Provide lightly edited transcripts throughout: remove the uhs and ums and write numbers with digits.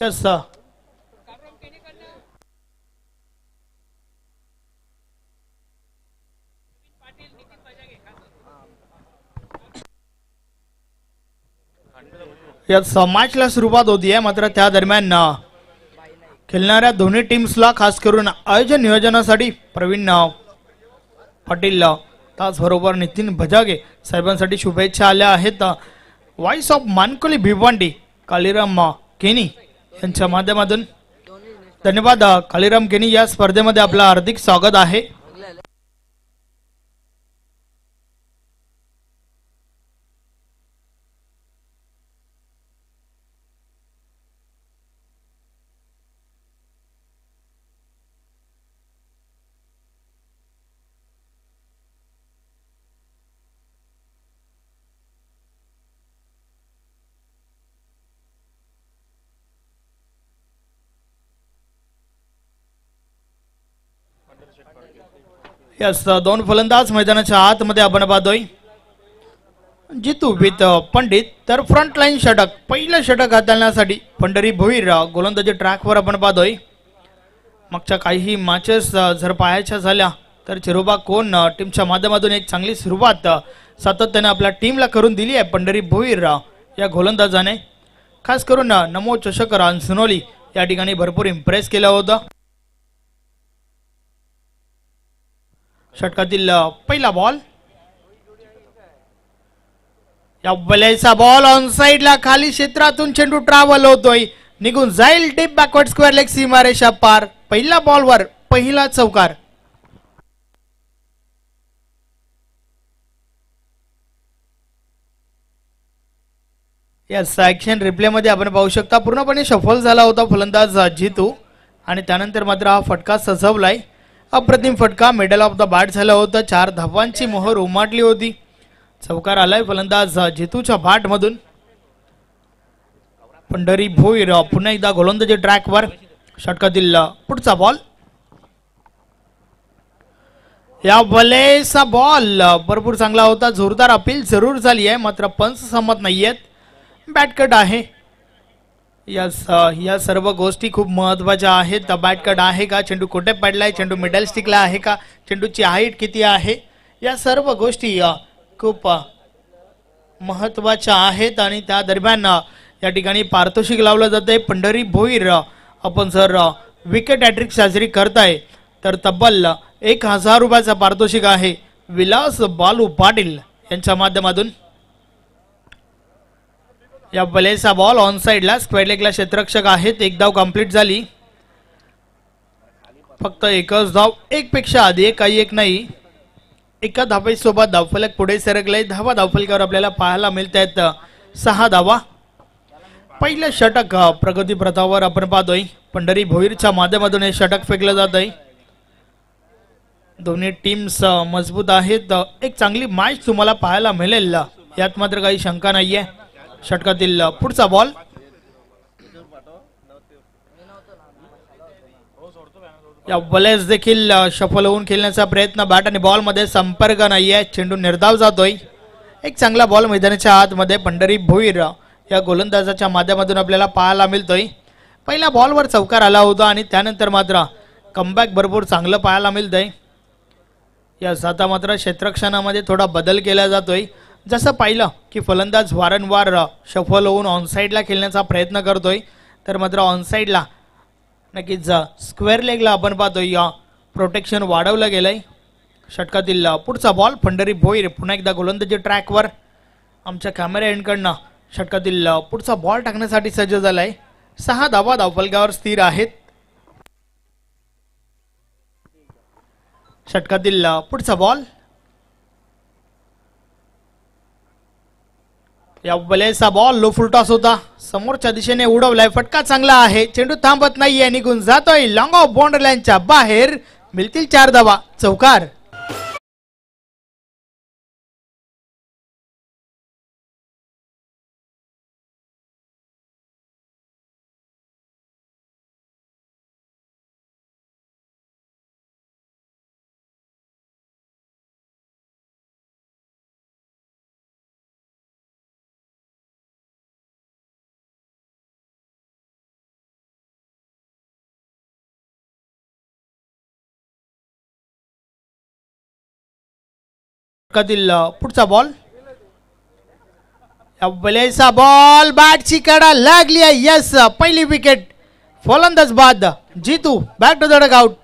Yes yes मॅचला सुरुवात होती आहे मात्र त्या दरम्यान खेळणाऱ्या दोन्ही टीम्सला खास करून आयोजन नियोजनासाठी प्रवीण पाटील त्याचबरोबर नितीन भजागे साहेबांसाठी शुभेच्छा आल्या आहेत. व्हॉइस ऑफ मानकोली भिवंडी कालीराम केनी यांच्या माध्यमातून धन्यवाद. कालीराम केनी या स्पर्धेमध्ये आपलं हार्दिक स्वागत आहे. यस दोन फलंदाज मैदानाच्या आतमध्ये आपण पाहतोय. जितू विथ पंडित तर फ्रंट लाईन षटक पहिलं षटक हाताळण्यासाठी पंढरी भोईर गोलंदाजी ट्रॅकवर आपण पाहतोय. मागच्या काही मॅचेस जर पाहायच्या झाल्या तर चिरोबा कोण टीमच्या माध्यमातून एक चांगली सुरुवात सातत्याने आपल्या टीमला करून दिली आहे. पंढरी भोईर या गोलंदाजाने खास करून नमो चषक रानसुनोली या ठिकाणी भरपूर इम्प्रेस केलं होतं. षटकातील पहिला बॉल या बलेचा बॉल ऑन साइडला खाली क्षेत्रातून चेंडू ट्रॅव्हल होतोय निघून जाईल डीप बॅकवर्ड स्क्वेअर लेग सीमारेषा पार. पहिला बॉलवर पहिला चौकार. यस ऍक्शन रिप्ले मध्ये आपण पाहू शकता पूर्णपणे सफल झाला होता फलंदाज जितू आणि त्यानंतर मात्र हा फटका सजवलाय. अप्रतिम फटका मिडल ऑफ द बॅट झाला होता. 4 धावांची मोहर उमाटली होती. चौकार आलाय फलंदाज जितूच्या बॅट मधून. पंढरी भोईर पुन्हा एकदा गोलंदाजी ट्रॅकवर. षटकातील पुढचा बॉल या बलेचा बॉल भरपूर चांगला होता. जोरदार अपील जरूर झाली आहे मात्र पंच सहमत नाहीयेत. बॅट कट आहे. या सर्व गोष्टी खूप महत्वाच्या आहेत. बॅट कट आहे का, चेंडू कुठे पडलाय, चेंडू मिडल स्टिकला आहे का, चेंडूची हाईट किती आहे, या सर्व गोष्टी खूप महत्वाच्या आहेत. आणि त्या दरम्यान या ठिकाणी पारितोषिक लावलं जाते. पंढरी भोईर आपण जर विकेट हॅट्रिक साजरी करताय तर तब्बल 1000 रुपयाचा पारितोषिक आहे विलास बालू पाटील यांच्या माध्यमातून. या बलेचा बॉल ऑन साइडला स्क्वेअर लेगला क्षेत्ररक्षक आहेत. एक धाव कंप्लीट झाली. फक्त एकच धाव, एक पेक्षा आधी काही एक नाही. एका धावेसोबत धावफलक पुढे सरकले. धावा धावफलकावर आपल्याला पाहायला मिळत आहेत 6 धावा. पहिलं षटक प्रगती प्रथावर आपण पाहतोय. पंढरी भोईरच्या माध्यमातून हे षटक फेकलं जात आहे. दोन्ही टीम्स मजबूत आहेत. एक चांगली मॅच तुम्हाला पाहायला मिळेल यात मात्र काही शंका नाहीये. षटकातील पुढचा बॉल या बलेस देखील सफल होऊन खेळण्याचा प्रयत्न. बॅट आणि बॉल मध्ये संपर्क नाहीये. चेंडू निर्धाव जातोय. एक चांगला बॉल मैदानाच्या आतमध्ये पंढरी भोईर या गोलंदाजाच्या माध्यमातून आपल्याला पाहायला मिळतोय. पहिल्या बॉलवर चौकार आला होता आणि त्यानंतर मात्र कमबॅक भरपूर चांगलं पाहायला मिळतंय. या आता मात्र क्षेत्ररक्षणामध्ये थोडा बदल केला जातोय. जसं पाहिलं की फलंदाज वारंवार सफल होऊन ऑनसाइडला खेळण्याचा प्रयत्न करतोय तर मात्र ऑनसाइडला नक्कीच स्क्वेअर लेगला आपण पाहतोय या प्रोटेक्शन वाढवलं गेलंय. षटकातील पुढचा बॉल पंढरी भोईर पुन्हा एकदा गोलंदाजी ट्रॅकवर. आमच्या कॅमेरा एंडकडनं षटकातील पुढचा बॉल टाकण्यासाठी सज्ज झालाय. 6 धावा धावफलकावर स्थिर आहेत. षटकातील पुढचा बॉल या बलेचा बॉल लो फुलटॉस होता. समोरच्या दिशेने उडवलाय. फटका चांगला आहे. चेंडू थांबत नाहीये. निघून जातोय लॉंग ऑफ बाउंड्री लाईनच्या बाहेर. मिळतील 4 धावा. चौकार. षटकातील पुढचा बॉल, बलेचा बॉल बॅटची कडा लागली आहे. यस, पहिली विकेट. फलंदाज बाद. Jitu back to the dugout.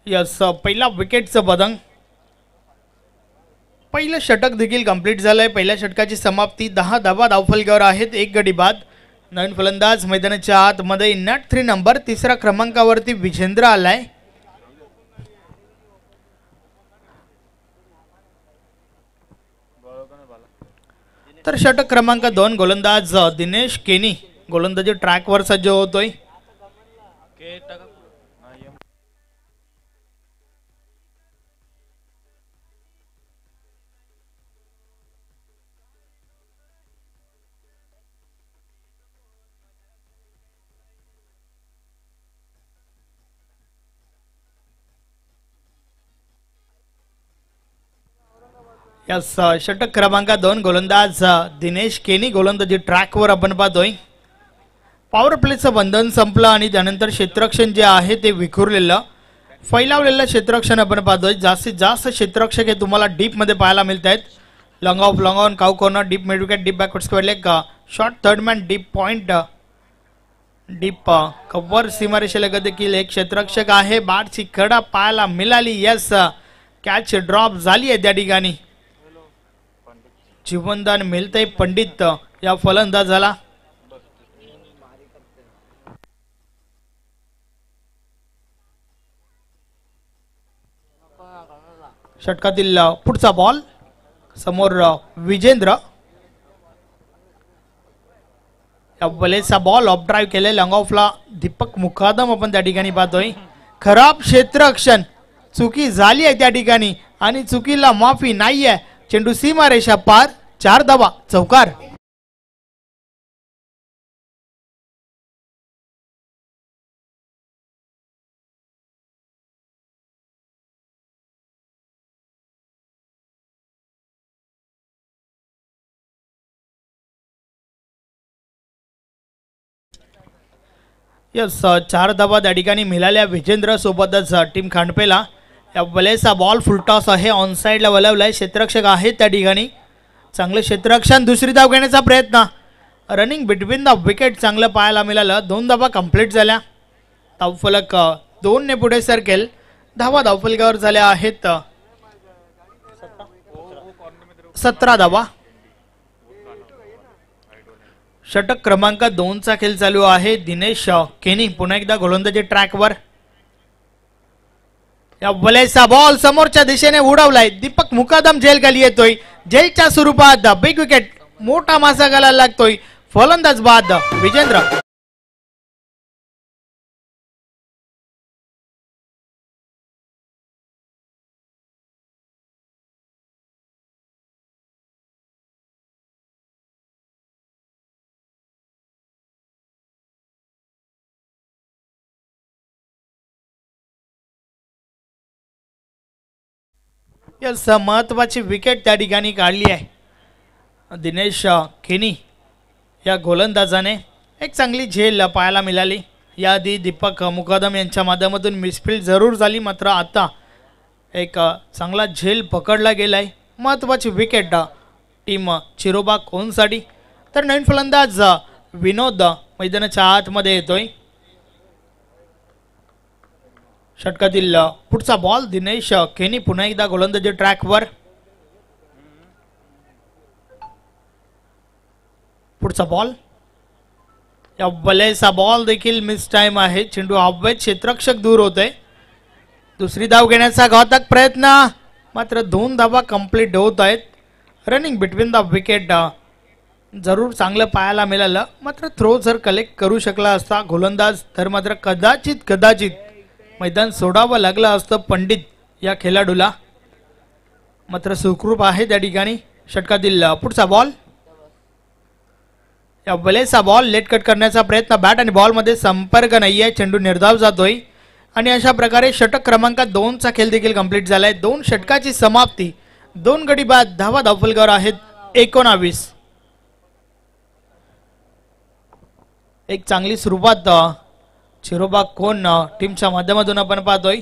Yes, पहिला विकेटचं बदंग. पहिलं षटक देखील कंप्लीट झालंय. पहिल्या षटकाची समाप्ती. 10 धावा धावफलकावर आहेत, एक गडी बाद. नवीन फलंदाज मैदानाच्या आतमध्ये नट 3 नंबर, तिसऱ्या क्रमांकावरती विजेंद्र आलाय. तर षटक क्रमांक 2 गोलंदाज दिनेश केनी गोलंदाजी ट्रॅकवर सज्ज होतोय. यस, षटक क्रमांक 2 गोलंदाज दिनेश केनी गोलंदाजी ट्रॅकवर आपण पाहतोय. पॉवर प्लेचं बंधन संपलं आणि त्यानंतर क्षेत्ररक्षण जे आहे ते विखुरलेलं, फैलावलेलं क्षेत्ररक्षण आपण पाहतोय. जास्तीत जास्त क्षेत्ररक्षक हे तुम्हाला डीप मध्ये पाहायला मिळत आहेत. Long off, long on, cow corner, deep mid wicket, deep backward square leg, short third man, deep point, deep cover, सीमारेषेलगत देखील एक क्षेत्ररक्षक आहे. बॅटची कडा पाहायला मिळाली. यस, कॅच ड्रॉप झाली आहे त्या ठिकाणी. जीवनदान मिळतंय पंडित या फलंदाजाला. षटकातील पुढचा बॉल, समोर विजेंद्र. बलेचा बॉल ऑफ ड्राईव्ह केले. लॉंग ऑफला दीपक मुकादम आपण त्या ठिकाणी पाहतोय. खराब क्षेत्ररक्षण, चुकी झाली आहे त्या ठिकाणी आणि चुकीला माफी नाहीये. चेंडू सीमारेषा पार, 4 धावा, चौकार. यस, 4 धावा त्या ठिकाणी मिळाल्या विजेंद्र सोबतच टीम खांडपेला. या बलेचा बॉल फुलटॉस आहे, ऑन साईडला वळवलाय. क्षेत्ररक्षक आहे त्या ठिकाणी. चांगलं क्षेत्ररक्षण, दुसरी धाव घेण्याचा प्रयत्न. रनिंग बिटवीन द विकेट चांगलं पाहायला मिळालं. 2 धावा कंप्लीट झाल्या. धावफलक 2 ने पुढे सरकेल. धावा धावफलकावर झाल्या आहेत 17 धावा. षटक क्रमांक 2 चा खेळ चालू आहे. दिनेश केनी पुन्हा एकदा गोलंदाजी ट्रॅकवर. या बलेचा बॉल समोरच्या दिशेने उडवलाय. दीपक मुकादम जेल खाली येतोय. जेलच्या स्वरूपात बिग विकेट, मोठा मासा घालायला लागतोय. फलंदाज बाद विजेंद्र. यस, महत्वाची विकेट त्या ठिकाणी काढली आहे दिनेश केनी या गोलंदाजाने. एक चांगली झेल पाहायला मिळाली. याआधी दीपक मुकादम यांच्या माध्यमातून मिसफील्ड जरूर झाली, मात्र आता एक चांगला झेल पकडला गेलाय. महत्वाची विकेट टीम चिरोबा कोनसाठी. तर नवीन फलंदाज विनोद मैदानाच्या आतमध्ये येतोय. षटकातील पुढचा बॉल, दिनेश केनी पुन्हा एकदा गोलंदाजी ट्रॅकवर. पुढचा बॉल, या बलेचा बॉल देखील मिस टाइम आहे. चेंडू हवेत, क्षेत्ररक्षक दूर होते. दुसरी धाव घेण्याचा घातक प्रयत्न, मात्र 2 धावा कंप्लीट होत आहेत. रनिंग बिटवीन द विकेट जरूर चांगलं पाहायला मिळालं, मात्र थ्रो जर कलेक्ट करू शकला असता गोलंदाज तर मात्र कदाचित मैदान सोडावं लागलं असतं पंडित या खेळाडूला. मात्र सुखरूप आहे त्या ठिकाणी. षटकातील पुढचा बॉल. या बलेचा बॉल लेट कट करण्याचा प्रयत्न, बॅट आणि बॉल मध्ये संपर्क नाहीये, चेंडू निर्धाव जातोय आणि अशा प्रकारे षटक क्रमांक 2 चा खेळ देखील कंप्लीट झालाय. 2 षटकाची समाप्ती, 2 गडी बाद, धावा धावफलकावर आहेत 19. एक चांगली सुरुवात चिरोबा कोण टीमच्या माध्यमातून आपण पाहतोय.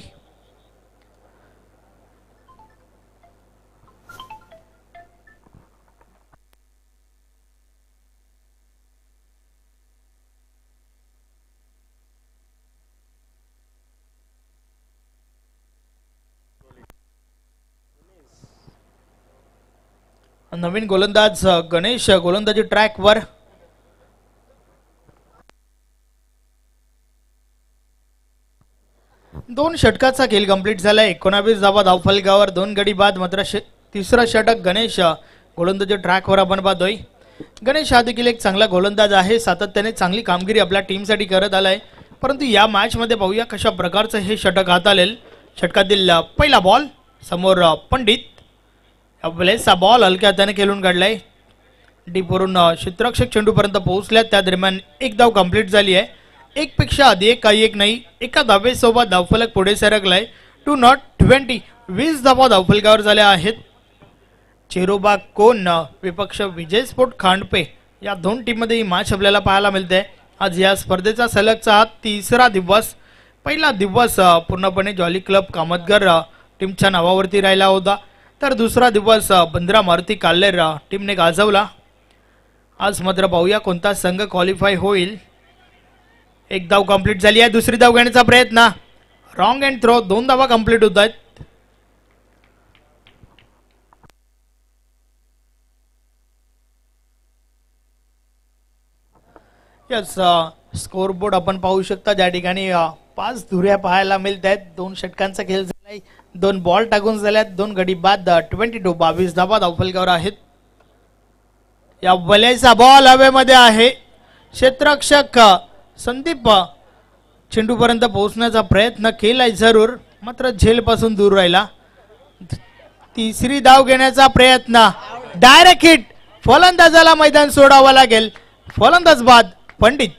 नवीन गोलंदाज गणेश गोलंदाजी ट्रॅक वर. दोन षटकाचा खेळ कंप्लीट झालाय. 19 धावा धावफलकावर, 2 गडी बाद. मात्र तिसरा षटक गणेश गोलंदाजी ट्रॅक वर आपण पाहतोय. गणेश हा देखील एक चांगला गोलंदाज आहे, सातत्याने चांगली कामगिरी आपल्या टीमसाठी करत आलाय. परंतु या मॅच मध्ये पाहूया कशा प्रकारचं हे षटक हाताळेल. षटकातील पहिला बॉल समोर पंडित. बॉलेचा बॉल हलक्या हाताने खेळून काढलाय, डीपवरून क्षेत्ररक्षक चेंडूपर्यंत पोहोचल्या. त्या दरम्यान एक धाव कंप्लीट झाली आहे. एक पेक्षा अधिक काही एक नाही, एका धावेसोबत धावफलक पुढे सरकलाय. 2 नॉट 20, 20 धावा धावफलकावर झाल्या आहेत. चिरोबा कोण विपक्ष विजय स्पोर्ट खांडपे या दोन टीम मध्ये ही मॅच आपल्याला पाहायला मिळते. आज या स्पर्धेचा सलगचा हा तिसरा दिवस. पहिला दिवस पूर्णपणे जॉली क्लब कामतगर टीमच्या नावावरती राहिला होता, तर दुसरा दिवस बंद्रा मारुती काल्लेर टीमने गाजवला. आज मात्र पाहूया कोणता संघ क्वालिफाय होईल. एक धाव कंप्लीट झाली आहे. दुसरी धाव घेण्याचा प्रयत्न, रॉंग अँड थ्रो. 2 धावा कंप्लीट होत आहेत. यस, स्कोर बोर्ड आपण पाहू शकता, ज्या ठिकाणी 5 धुऱ्या पाहायला मिळत आहेत. 2 षटकांचा खेळ झालाय, 2 बॉल टाकून झाल्यात, 2 गडी बाद. 22, 22 धावा धावफलकावर आहेत. या वलयचा बॉल हवेमध्ये आहे. क्षेत्ररक्षक संदीप चेंडूपर्यंत पोहोचण्याचा प्रयत्न केलाय जरूर, मात्र झेल पासून दूर राहिला. तिसरी धाव घेण्याचा प्रयत्न, डायरेक्ट हिट. फलंदाजाला मैदान सोडावं लागेल. फलंदाज बाद पंडित.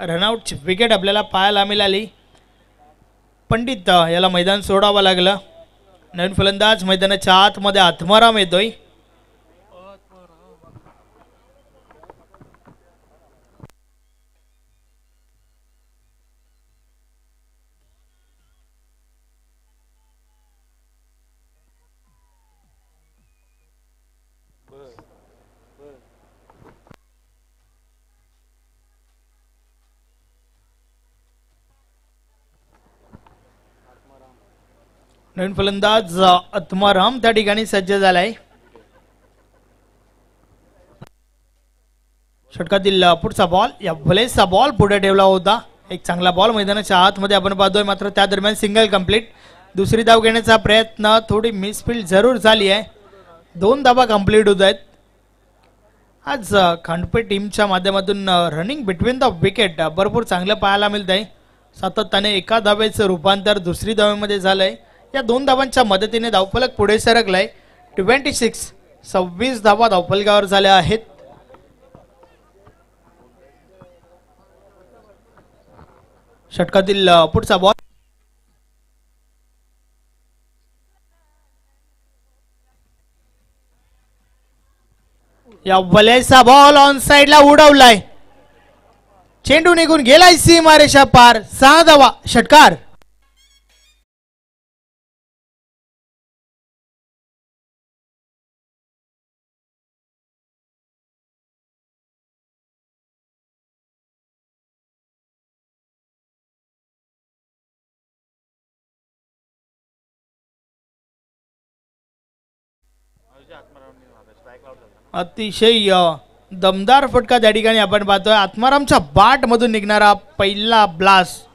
रनआउटची विकेट आपल्याला पाहायला मिळाली. पंडित याला मैदान सोडावं लागलं. नवीन फलंदाज मैदानाच्या आतमध्ये आत्माराम येतोय. नवीन फलंदाज आत्माराम त्या ठिकाणी सज्ज झालाय. षटकातील पुढचा बॉल, या भलेचा बॉल पुढे ठेवला होता. एक चांगला बॉल मैदानाच्या आतमध्ये आपण पाहतोय, मात्र त्या दरम्यान सिंगल कंप्लीट. दुसरी धाव घेण्याचा प्रयत्न, थोडी मिसफील्ड जरूर झाली आहे. 2 धावा कंप्लीट होत आहेत. आज खांडपे टीमच्या माध्यमातून रनिंग बिटवीन द विकेट भरपूर चांगलं पाहायला मिळत आहे. सातत्याने एका धावेचं रूपांतर दुसरी धावेमध्ये झालंय. या 2 धावांच्या मदतीने धावफलक पुढे सरकलाय. 26, 26 धावा धावफलकावर झाल्या आहेत. षटकातील पुढचा बॉल, या वलयचा बॉल ऑन साइडला उडवलाय. चेंडू निघून गेलाय सीमारेषा पार. 6 धावा. षटकार. अतिशय दमदार फटका त्या ठिकाणी आपण पाहतोय. आत्मारामच्या बाट मधून निघणारा पहिला ब्लास्ट.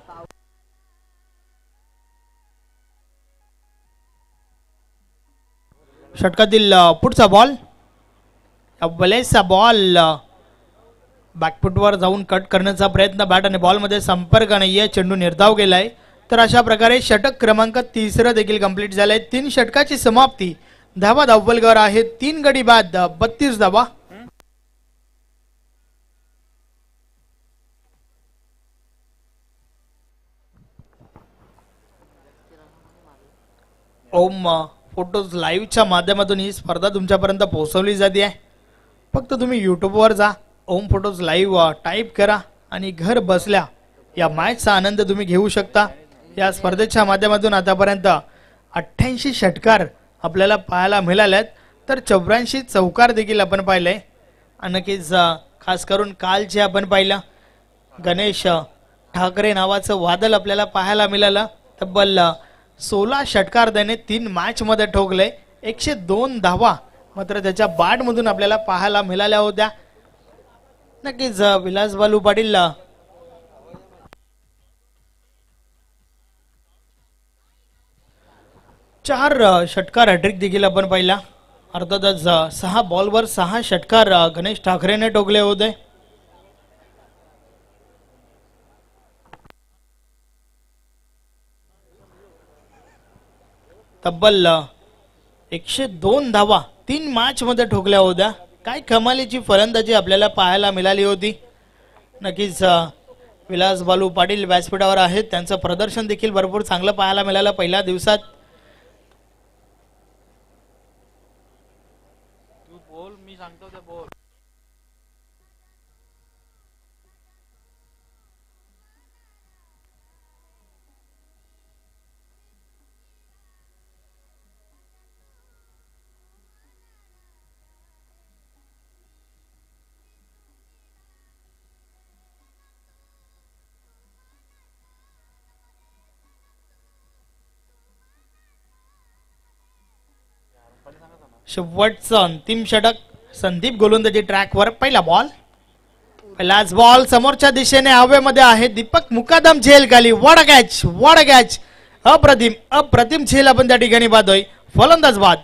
षटकातील पुढचा बॉल. बलेचा बॉल बॅकफुटवर जाऊन कट करण्याचा प्रयत्न. बॅट आणि बॉल मध्ये संपर्क नाहीये. चेंडू निर्धाव गेलाय. तर अशा प्रकारे षटक क्रमांक 3 देखील कंप्लीट झालंय. 3 षटकाची समाप्ती. धावा धावलगावर आहे 3 गडी बाद 32 धावा. ओम फोटोज लाईव्हच्या माध्यमातून ही स्पर्धा तुमच्यापर्यंत पोहोचवली जाते आहे. फक्त तुम्ही यूट्यूबवर जा, ओम फोटोज लाईव्ह टाईप करा आणि घर बसल्या या मॅचचा आनंद तुम्ही घेऊ शकता. या स्पर्धेच्या माध्यमातून आतापर्यंत 88 षटकार आपल्याला पाहायला मिळाल्यात. तर 84 चौकार देखील आपण पाहिले. नक्कीच खास करून कालचे आपण पाहिलं गणेश ठाकरे नावाचं वादळ आपल्याला पाहायला मिळालं. तब्बल 16 षटकार त्याने 3 मॅच मध्ये ठोकले. 102 धावा मात्र त्याच्या बॅट मधून आपल्याला पाहायला मिळाल्या होत्या. नक्कीच विलास बालू पाटील 4 षटकार हॅट्रिक देखील आपण पाहिला. अर्थातच 6 बॉलवर 6 षटकार गणेश ठाकरेने ठोकले होते. तब्बल 102 धावा 3 मॅच मध्ये ठोकल्या होत्या. काय कमालीची फलंदाजी आपल्याला पाहायला मिळाली होती. नक्कीच विलास बालू पाटील व्यासपीठावर आहेत. त्यांचं प्रदर्शन देखील भरपूर चांगलं पाहायला मिळालं पहिल्या दिवसात. शेवटचं अंतिम षटक. संदीप गोलंदाजी ट्रॅकवर. पहिला बॉल. पहिलाच बॉल समोरच्या दिशेने हवेमध्ये आहे. दीपक मुकादम झेल खाली. वड कॅच. अप्रतिम झेल आपण त्या ठिकाणी पाहतोय. फलंदाज बाद.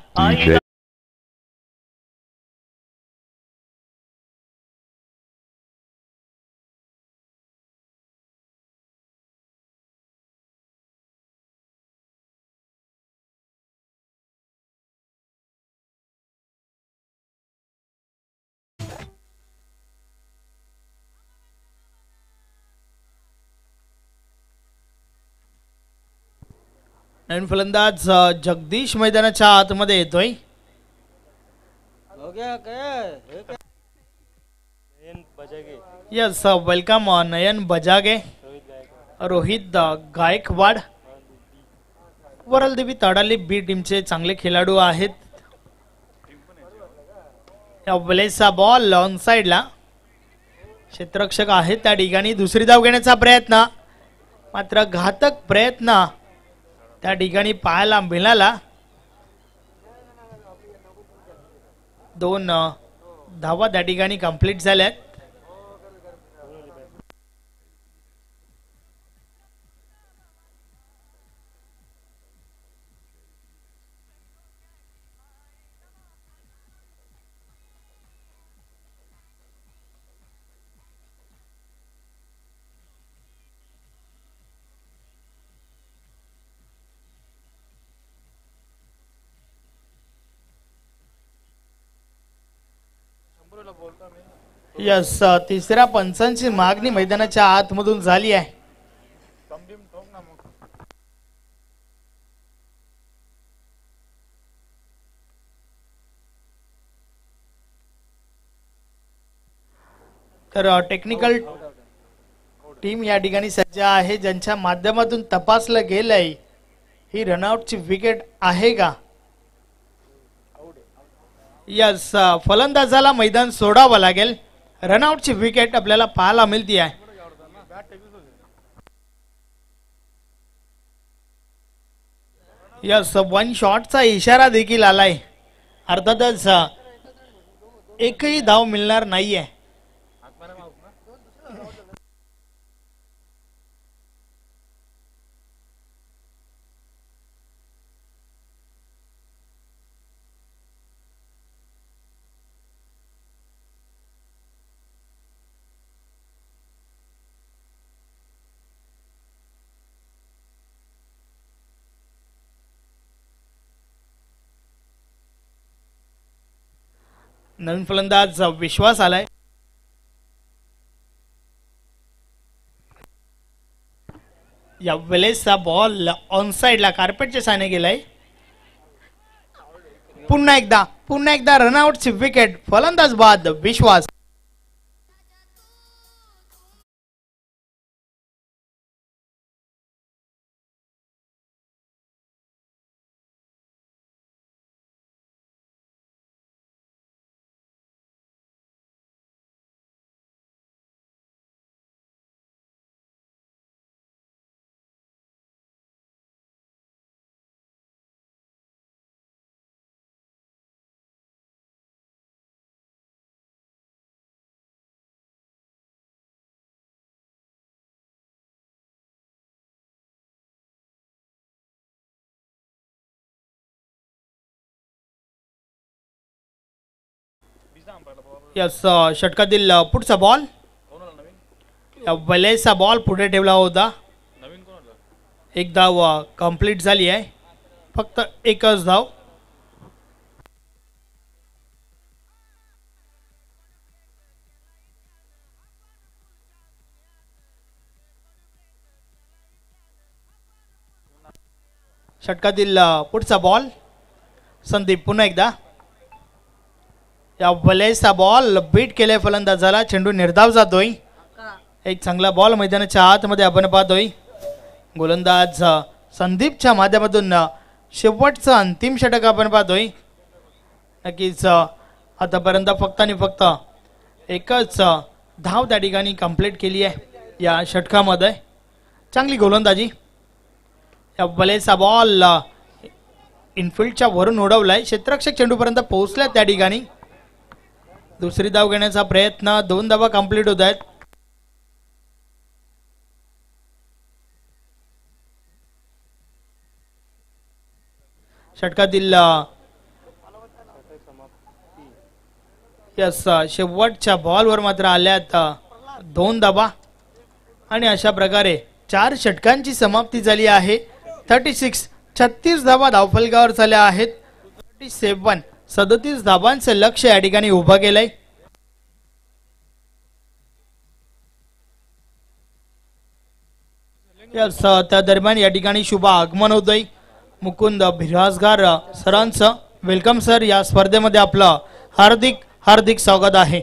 नवीन फलंदाज जगदीश मैदानाच्या आतमध्ये येतोय. यस वेलकम नयन बजागे. रोहित गायकवाड. वरलदेवी तडाली बी टीमचे चांगले खेळाडू आहेत. या बॉल ऑन साइडला. क्षेत्ररक्षक आहेत त्या ठिकाणी. दुसरी धाव घेण्याचा प्रयत्न मात्र घातक प्रयत्न त्या ठिकाणी पाहायला मिळाला. 2 धावा त्या ठिकाणी कंप्लीट झाल्यात. यस तिसऱ्या पंचांची मागणी मैदानाच्या आतमधून झाली आहे. तर टेक्निकल टीम या ठिकाणी सज्ज आहे ज्यांच्या माध्यमातून तपासलं गेलंय ही रनआउटची विकेट आहे का. यस फलंदाजाला मैदान सोडावं लागेल. रनआउटची विकेट आपल्याला पाहायला मिळते आहे. यस 1 शॉटचा इशारा देखील आलाय. अर्थातच एकही धाव मिळणार नाहीये. नवीन फलंदाज विश्वास आलाय. या वेळेसचा बॉल ऑन साइडला कार्पेटच्या साने गेलाय. पुन्हा एकदा रनआउटची विकेट. फलंदाज बाद विश्वास. यस षटकातील पुढचा बॉल. या वेळेसचा बॉल पुढे ठेवला होता. एक धाव कंप्लीट झाली आहे. फक्त एकच धाव. षटकातील पुढचा बॉल. संदीप पुन्हा एकदा. या वेळेसचा बॉल बीट केलाय फलंदाजाला. चेंडू निर्धाव जातोय. एक चांगला बॉल मैदानाच्या आतमध्ये आपण पाहतोय. गोलंदाज संदीपच्या माध्यमातून शेवटचं अंतिम षटक आपण पाहतोय. नक्कीच आतापर्यंत फक्त आणि फक्त एकच धाव त्या ठिकाणी कंप्लीट केली आहे या षटकामध्ये. चांगली गोलंदाजी. या वेळेसचा बॉल इनफिल्डच्या वरून उडवलाय. क्षेत्ररक्षक चेंडूपर्यंत पोहोचला त्या ठिकाणी. दुसरी धाव घेण्याचा प्रयत्न. 2 धावा कंप्लीट होत आहेत. षटकातील यस शेवटच्या बॉलवर मात्र आल्यात 2 धावा. आणि अशा प्रकारे 4 षटकांची समाप्ती झाली आहे. 36 धावा धावफलकावर झाल्या आहेत. 37 धावांचं लक्ष या ठिकाणी उभं केलंय. यस त्या दरम्यान या ठिकाणी शुभ आगमन होतंय. मुकुंद भिरासगार सरांचं. Welcome sir. या स्पर्धेमध्ये आपलं हार्दिक हार्दिक स्वागत आहे.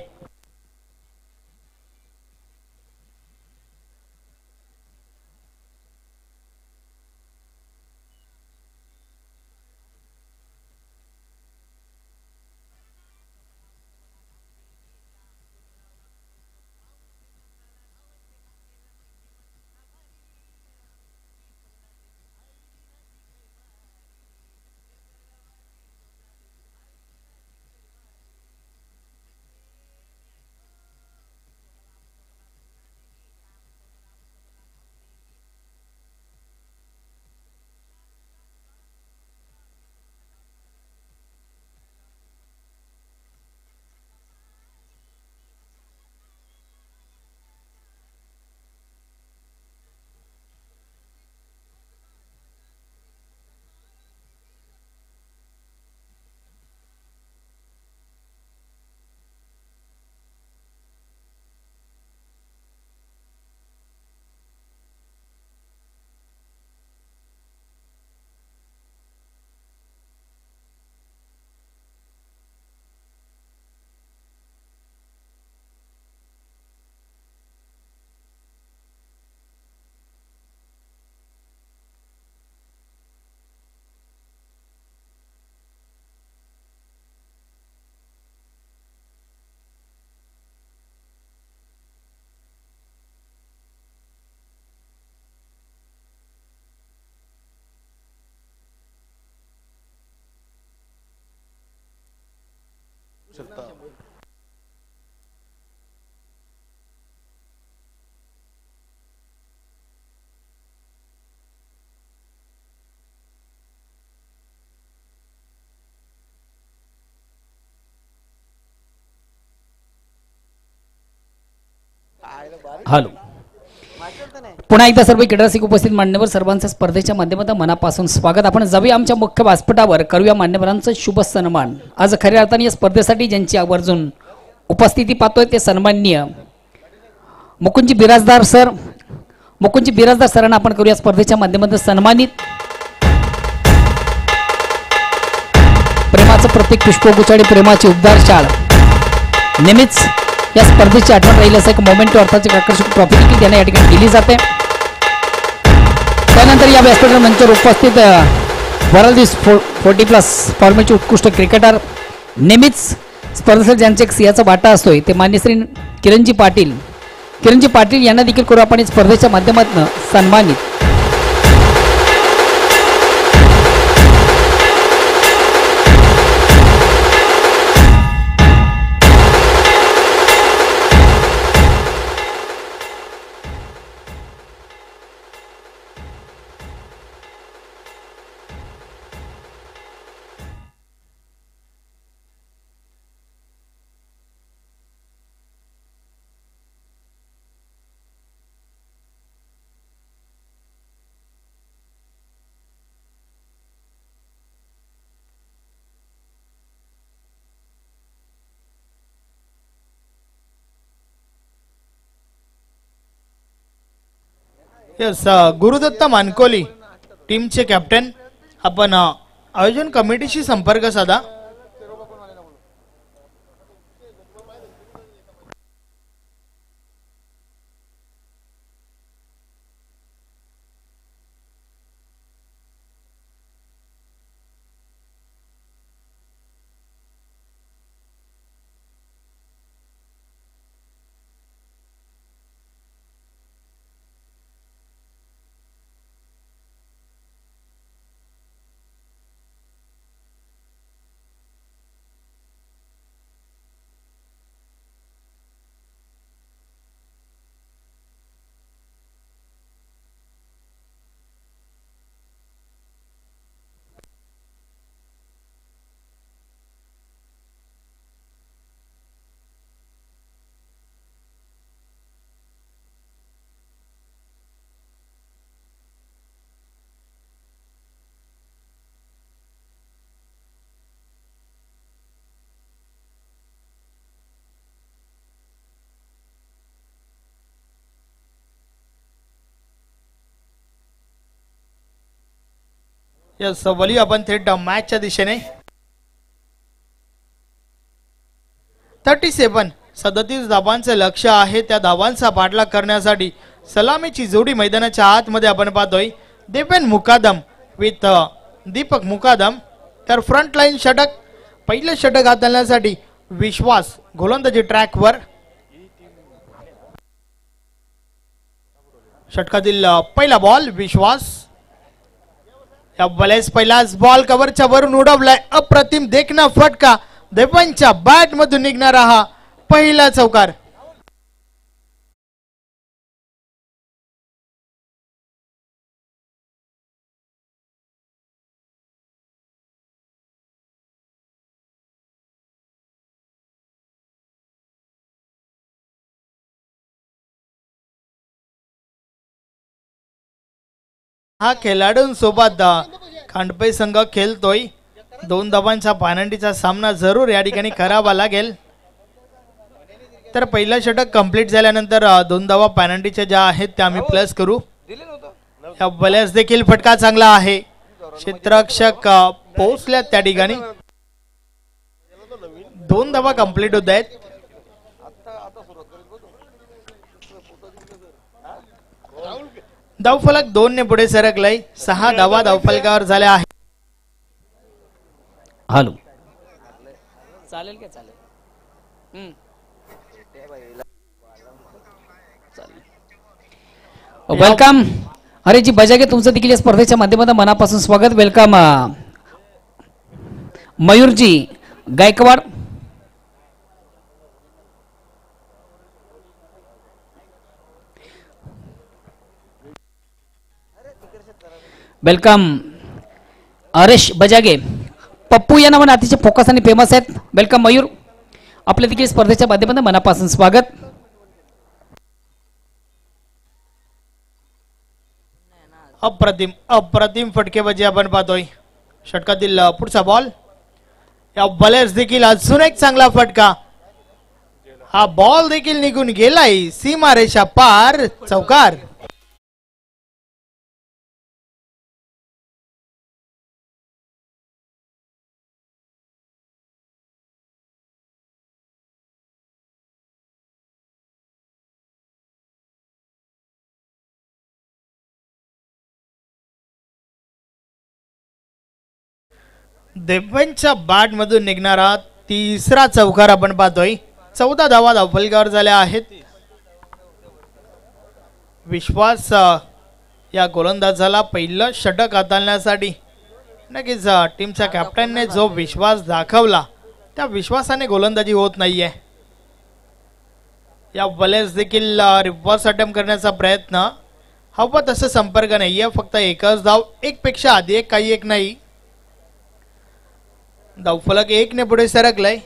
हॅलो. पुन्हा एकदा सर्व क्रीडारसिक उपस्थित मान्यवर सर्वांचं स्पर्धेच्या माध्यमातून मनापासून स्वागत. आपण जाऊया आमच्या मुख्य व्यासपीठावर, करूया मान्यवरांचा शुभ सन्मान. आज खऱ्या अर्थाने या स्पर्धेसाठी ज्यांची आवर्जून उपस्थिती पाहतोय ते सन्माननीय मुकुंदजी बिराजदार सर. मुकुंदजी बिराजदार सरांना आपण करूया स्पर्धेच्या माध्यमातून सन्मानित. प्रेमाचं प्रत्येक पुष्पगुच्छ आणि प्रेमाची उबदार शाळ नेहमीच या स्पर्धेची आठवण राहील असं एक मोमेंटो अर्थाची आकर्षक ट्रॉफी देखील त्यांना या ठिकाणी दिली जाते. त्यानंतर या व्यासपीठावर मंचावर उपस्थित वर्ल्ड 40+ फॉर्मेटचे उत्कृष्ट क्रिकेटर, नेहमीच स्पर्धेसाठी ज्यांचा एक सिंहाचा वाटा असतोय ते मान्य श्री किरणजी पाटील. किरणजी पाटील यांना देखील करू आपण स्पर्धेच्या माध्यमातून सन्मानित. यस, गुरुदत्त मानकोली टीमचे कॅप्टन. आपण आयोजन कमिटीशी संपर्क साधा. यस, वली आपण थेट मॅचच्या दिशेने 37 धावांचे लक्ष आहे. त्या धावांचा पाठलाग करण्यासाठी सलामीची जोडी मैदानाच्या आतमध्ये आपण पाहतोय. देवेन मुकादम विथ दीपक मुकादम. तर फ्रंट लाईन षटक, पहिले षटक हाताळण्यासाठी विश्वास गोलंदाजी ट्रॅकवर. षटकातील पहिला बॉल विश्वास. या बलेस पहिलाच बॉल कव्हरच्या वरून उडवलाय. अप्रतिम देखना फटका. देवांच्या बॅट मधून निघणारा हा पहिला चौकार. हा खेळाडूंसोबत खांडपे संघ खेळतोय. 2 धावांच्या पानंडीचा सामना जरूर या ठिकाणी करावा लागेल. तर पहिला षटक कंप्लीट झाल्यानंतर 2 धावा पॅनल्टीच्या ज्या आहेत त्या आम्ही प्लस करू. या बल्यास देखील फटका चांगला आहे. क्षेत्ररक्षक पोहोचल्या त्या ठिकाणी. 2 धावा कंप्लीट होत आहेत. धावफलक 2 ने पुढे सरकलाय. 6 धावा धावफलकावर झाल्या आहेत. हॅलो, चालेल का? चालेल. वेलकम हरेजी बजागे, तुमचं देखील या स्पर्धेच्या माध्यमातून मनापासून स्वागत. वेलकम मयूरजी गायकवाड. वेलकम हरेश बजागे. पप्पू या नावाने अतिशय फोकस आणि फेमस आहेत. वेलकम मयूर, आपल्या देखील स्पर्धेच्या माध्यमातून मनापासून स्वागत. अप्रतिम अप्रतिम फटकेबाजी आपण पाहतोय. षटकातील पुढचा बॉल. या बॉलर्स देखील अजून एक चांगला फटका. हा बॉल देखील निघून गेलाय सीमारेषा पार. चौकार. देवेनच्या बॅट मधून निघणारा तिसरा चौकार आपण पाहतोय. 14 धावा धावफलकावर झाल्या आहेत. विश्वास या गोलंदाजाला पहिलं षटक हाताळण्यासाठी नक्कीच टीमच्या कॅप्टनने जो विश्वास दाखवला त्या विश्वासाने गोलंदाजी होत नाहीये. या बॉलर्स देखील रिव्हर्स अटेम्प्ट करण्याचा प्रयत्न. हवा तसं संपर्क नाहीये. फक्त एकच धाव. एक पेक्षा आधी एक काही एक नाही. धावफलक 1 ने पुढे सरकलाय.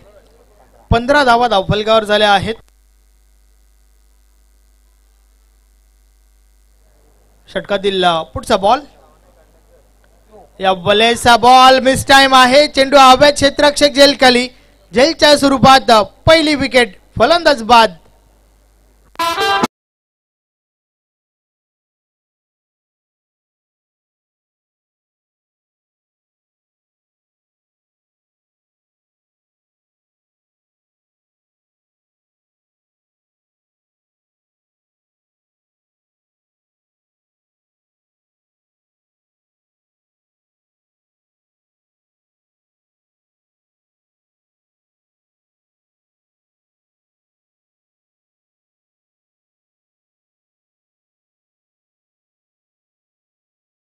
15 धावा धावफलकावर झाल्या आहेत. षटकातील पुढचा बॉल. या बॉलचा बॉल मिस टाइम आहे. चेंडू हवेत क्षेत्ररक्षक जेल खाली. जेलच्या स्वरूपात पहिली विकेट. फलंदाज बाद.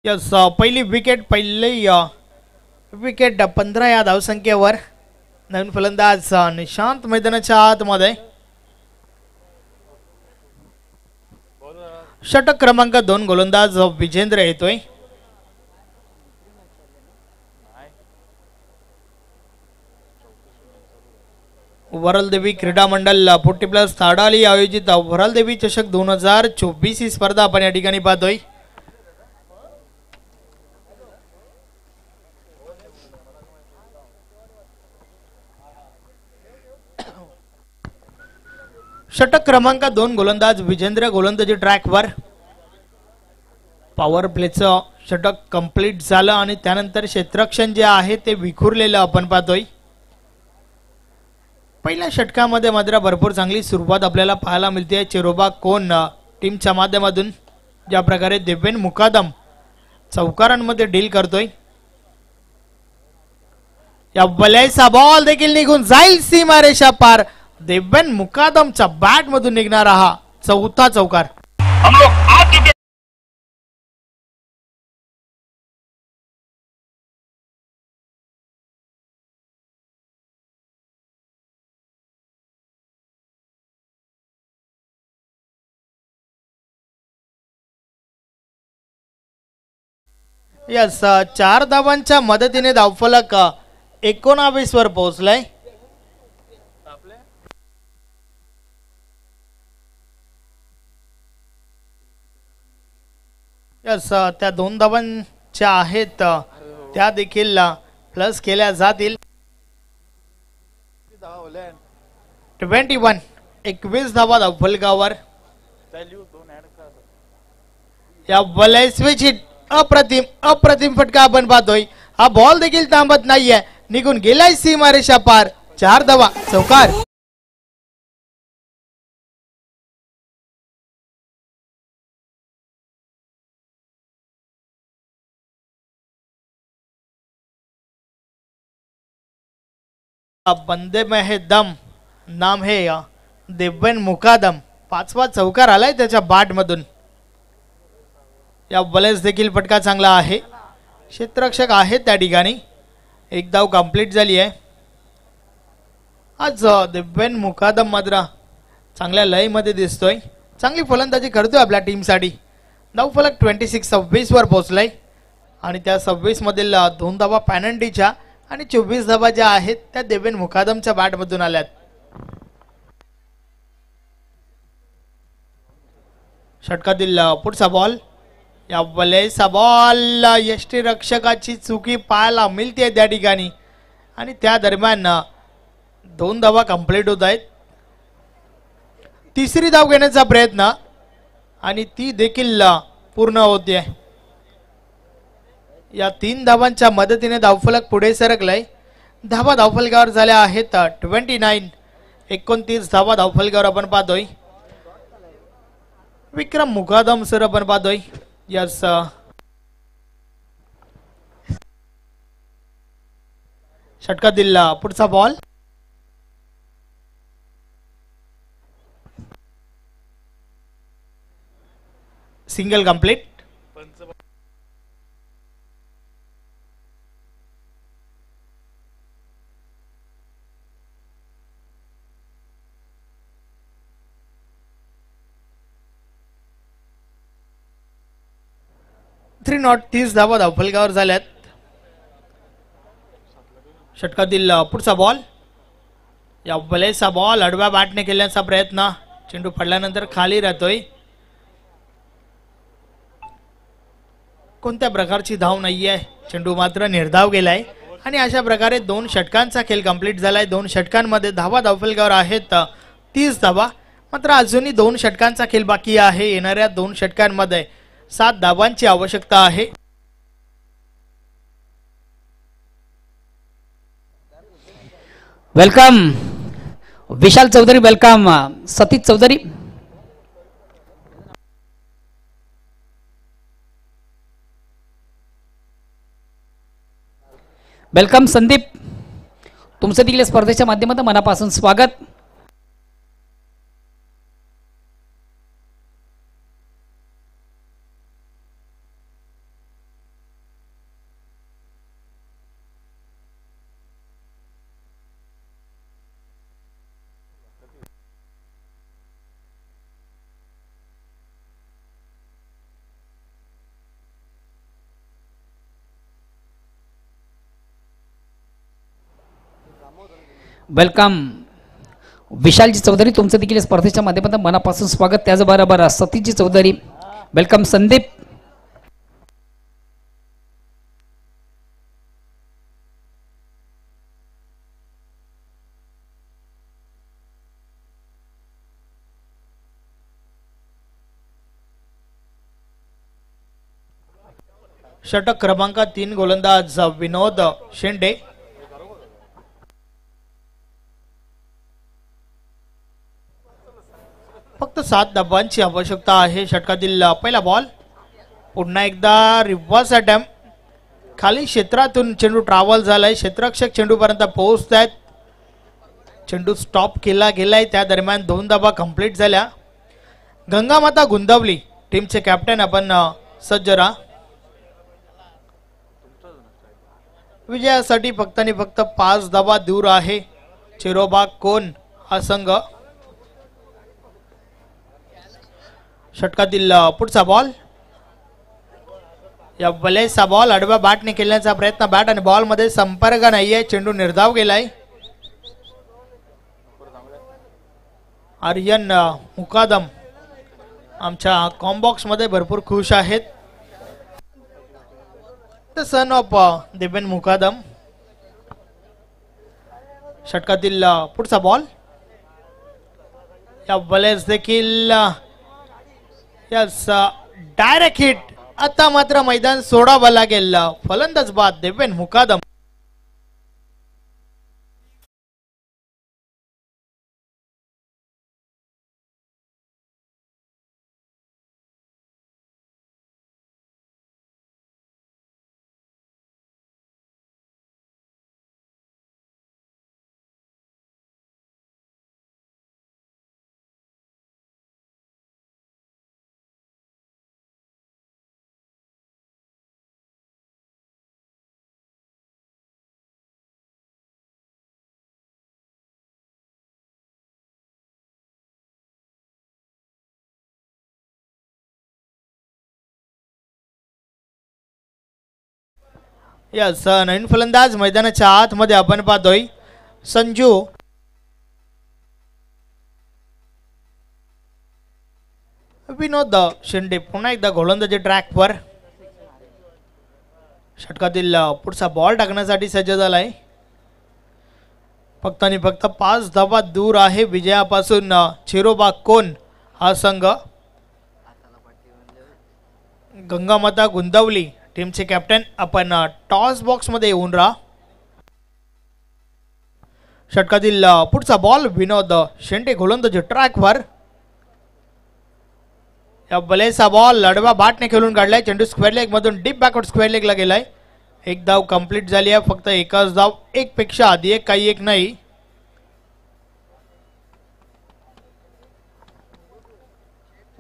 यस पहिली विकेट. पहिली विकेट 15 या धावसंख्येवर. नवीन फलंदाज निशांत मैदानाच्या आतमध्ये. षटक क्रमांक 2 गोलंदाज विजेंद्र येतोय. वरलदेवी क्रीडा मंडळ 40+ ताडाली आयोजित वरलदेवी चषक 2024 ही स्पर्धा आपण या ठिकाणी पाहतोय. षटक क्रमांक 2 गोलंदाज विजेंद्र गोलंदाजी ट्रॅकवर. पॉवर प्लेचं षटक कंप्लीट झालं आणि त्यानंतर क्षेत्ररक्षण जे आहे ते विखुरलेलं आपण पाहतोय. पहिल्या षटकामध्ये मात्र भरपूर चांगली सुरुवात आपल्याला पाहायला मिळते. चिरोबा कोण टीमच्या माध्यमातून ज्या प्रकारे देवेन मुकादम चौकारांमध्ये डील करतोय. या बॉलचा बॉल देखील निघून जाईल सीमारेषा पार. देवेन मुकादमच्या बॅट मधून निघणारा हा चौथा चौकार. यस 4 धावांच्या मदतीने धावफलक 19 वर पोहोचलाय. यस त्या 2 धावांच्या आहेत त्या देखील प्लस केल्या जातील. 21 धावा धावफलकावर. या बॉलची अप्रतिम अप्रतिम फटका आपण पाहतोय. हा बॉल देखील थांबत नाहीये. निघून गेलाय सीमारेषा पार. 4 धावा. चौकार. बंदे में है दम नाम है देवेन मुकादम. 5वा चौकार आलाय त्याच्या बॅट मधून. या बॉलर्स देखील फटका चांगला आहे. क्षेत्ररक्षक आहेत त्या ठिकाणी. 1 धाव कंप्लीट झाली आहे. आज देवेन मुकादम मात्र चांगल्या लय मध्ये दिसतोय. चांगली फलंदाजी करतोय आपल्या टीमसाठी. धावफलक 26 वर पोहोचलाय आणि त्या 26 मधील 2 धावा पॅनल्टीच्या आणि 24 धावा ज्या आहेत त्या देवेन मुकादमच्या बॅट मधून आल्यात. षटकातील पुढचा बॉल. या वलेसा बॉल यष्टीरक्षकाची चुकी पाहायला मिळते त्या ठिकाणी आणि त्या दरम्यान 2 धावा कंप्लीट होत आहेत. तिसरी धाव घेण्याचा प्रयत्न आणि ती देखील पूर्ण होते. या 3 धावांच्या मदतीने धावफलक पुढे सरकलाय. धावा धावफलकावर झाल्या आहेत 29 धावा धावफलकावर आपण पाहतोय. विक्रम मुकादम सर आपण पाहतोय. यस षटका दिला. पुढचा बॉल सिंगल कंप्लीट. 30 धावा धावफलकावर झाल्यात. षटकातील पुढचा बॉल या बलेचा बॉल आडव्या बॅटने केल्याचा प्रयत्न. चेंडू पडल्यानंतर खाली राहतोय. कोणत्या प्रकारची धाव नाहीये. चेंडू मात्र निर्धाव गेलाय आणि अशा प्रकारे 2 षटकांचा खेळ कंप्लीट झालाय. 2 षटकांमध्ये धावा धावफलकावर आहेत 30 धावा. मात्र अजूनही 2 षटकांचा खेळ बाकी आहे. येणाऱ्या 2 षटकांमध्ये 7 धावांची आवश्यकता आहे. वेलकम विशाल चौधरी. वेलकम सतीश चौधरी. वेलकम संदीप. तुमचं देखील स्पर्धेच्या माध्यमातून मनापासून स्वागत. वेलकम विशालजी चौधरी. तुमचं देखील स्पर्धेच्या माध्यमातून मनापासून स्वागत. त्याचबरोबर सतीशजी चौधरी. वेलकम संदीप. षटक क्रमांक 3 गोलंदाज विनोद शेंडे. फक्त 7 धावांची आवश्यकता आहे. षटकातील पहिला बॉल. पुन्हा एकदा रिव्हर्स अटॅम्प्ट. खाली क्षेत्रातून चेंडू ट्रॅव्हल झालाय. क्षेत्ररक्षक चेंडूपर्यंत पोहोचत आहेत. चेंडू स्टॉप केला गेलाय. त्या दरम्यान 2 धावा कंप्लीट झाल्या. गंगामाता गुंदावली टीमचे कॅप्टन आपण सज्ज राहा. विजयासाठी फक्त आणि फक्त 5 धावा दूर आहे चिरोबा कोण हा संघ. षटकातील पुढचा बॉल या बलेचा बॉल आडव्या बॅटने खेळण्याचा प्रयत्न. बॅट आणि बॉल मध्ये संपर्क नाहीये. चेंडू निर्धाव गेलाय. आर्यन मुकादम आमच्या कॉम्बॉक्स मध्ये भरपूर खुश आहेत. द सन ऑफ देवेन मुकादम. षटकातील पुढचा बॉल या बलेस देखील यस डायरेक्ट हिट. आता मात्र मैदान सोडावं लागेल. फलंदाज बाद देवेन मुकादम. यस नवीन फलंदाज मैदानाच्या आतमध्ये आपण पाहतोय संजू. विनोद शेंडे पुन्हा एकदा गोलंदाजी ट्रॅकवर. षटकातील पुढचा बॉल टाकण्यासाठी सज्ज झालाय. फक्त आणि फक्त 5 धावा दूर आहे विजयापासून चिरोबा कोण हा संघ. गंगामाता गुंदवली टीमचे कॅप्टन आपण टॉस बॉक्स मध्ये येऊन राहा. षटकातील पुढचा बॉल विनोद शेंडे गोलंदाजी ट्रॅकवर. या बलेचा बॉल लढवा बाटने खेळून काढलाय. चेंडू स्क्वेअर लेग मधून डीप बॅकवर्ड स्क्वेअर लेगला गेलाय. एक धाव कंप्लीट झाली आहे. फक्त एकच धाव, एक पेक्षा आधी एक, काही एक नाही.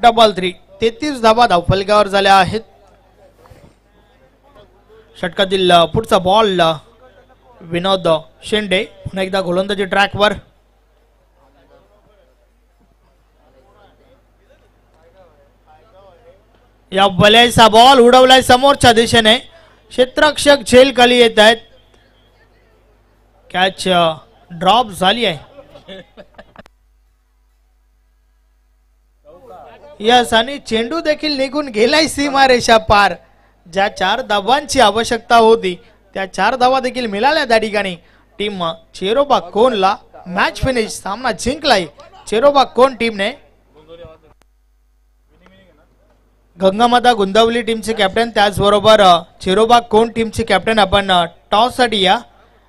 डबल 3 33 धावा धावफलकावर झाल्या आहेत. षटकातील पुढचा बॉल विनोद शेंडे पुन्हा एकदा गोलंदाजी ट्रॅकवर. या बलेचा बॉल उडवलाय समोरच्या दिशेने. क्षेत्ररक्षक झेल खाली येत आहेत. कॅच ड्रॉप झाली आहे. यस, आणि चेंडू देखील निघून गेलाय सीमारेषा पार. ज्या 4 धावांची आवश्यकता होती त्या 4 धावा देखील मिळाल्या त्या ठिकाणी. टीम चेरोबा कोणला मॅच फिनिश, सामना जिंकलाय चेरोबा कोण टीमने. गंगामाता गुंदवली टीमचे कॅप्टन त्याचबरोबर चेरोबा कोण टीमचे कॅप्टन आपण टॉस साठी या.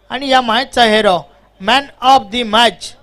आणि या मॅचचा हेरो मॅन ऑफ द मॅच